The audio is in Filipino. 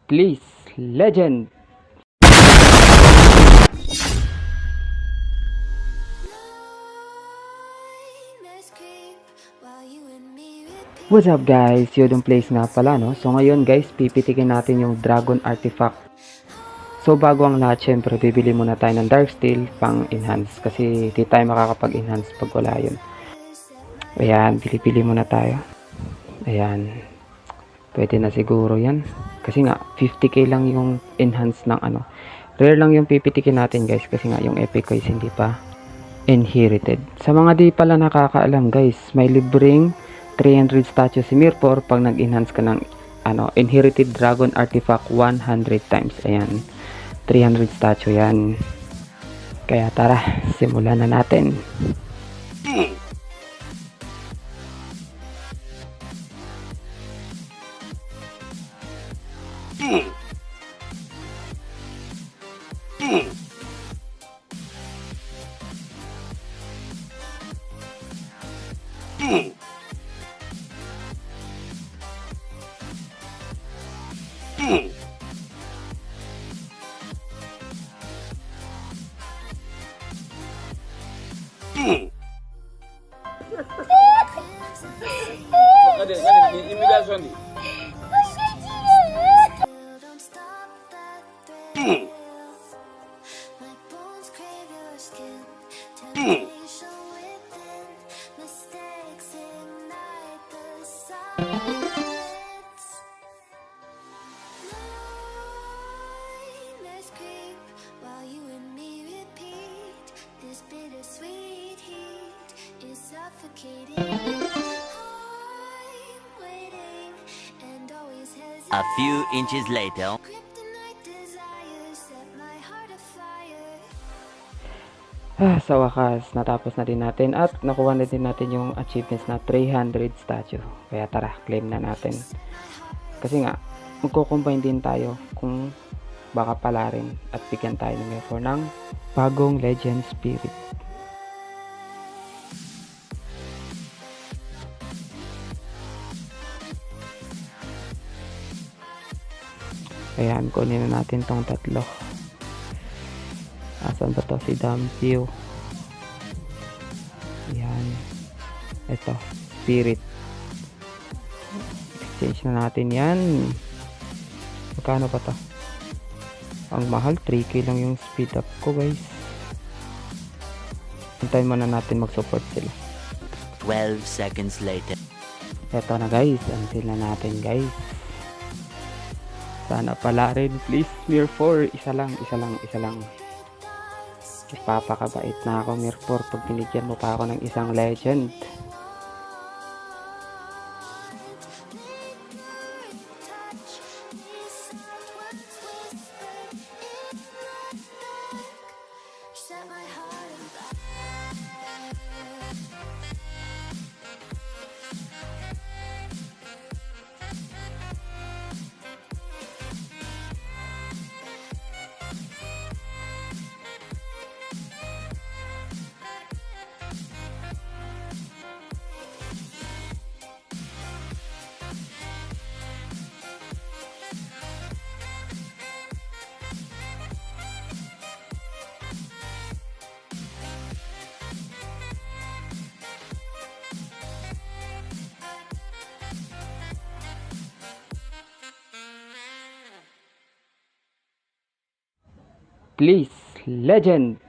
Please, legend! What's up guys? Yodong Place nga pala no. So ngayon guys, pipitikin natin yung Dragon Artifact. So bago ang lahat, syempre bibili muna tayo ng Darksteel pang enhance kasi di tayo makakapag-enhance pag wala yun. Ayan, pili-pili muna tayo. Ayan. Pwede na siguro yan. Kasi nga 50k lang yung enhance ng ano. Rare lang yung pipitikin natin guys kasi nga yung epic coins hindi pa inherited. Sa mga di pala nakakaalam guys, may libreng 300 statue si Mirpor pag nag-enhance ka ng inherited dragon artifact 100 times. Ayan, 300 statue yan. Kaya tara, simulan na natin. Imitasyon di. A few inches later. Sa wakas, natapos na din natin at nakuha na din natin yung achievements na 300 statue. Kaya tara, claim na natin. Kasi nga, magko-combine din tayo kung baka pala rin at bigyan tayo ng effort ng bagong legend spirit. Ayan, kunin na natin tong tatlo. Asan ba to? Si Dampew. Ayan. Ito, spirit. Exchange na natin yan. Magkano pa to? Ang mahal, 3k lang yung speed up ko guys. Hintayin muna natin mag-support sila. 12 seconds later. Eto na guys, until na natin guys. Sana pala rin, please. Mirror 4, isa lang. Ipapakabait na ako, Mirror, pag binigyan mo pa ako ng isang legend. Please, legend!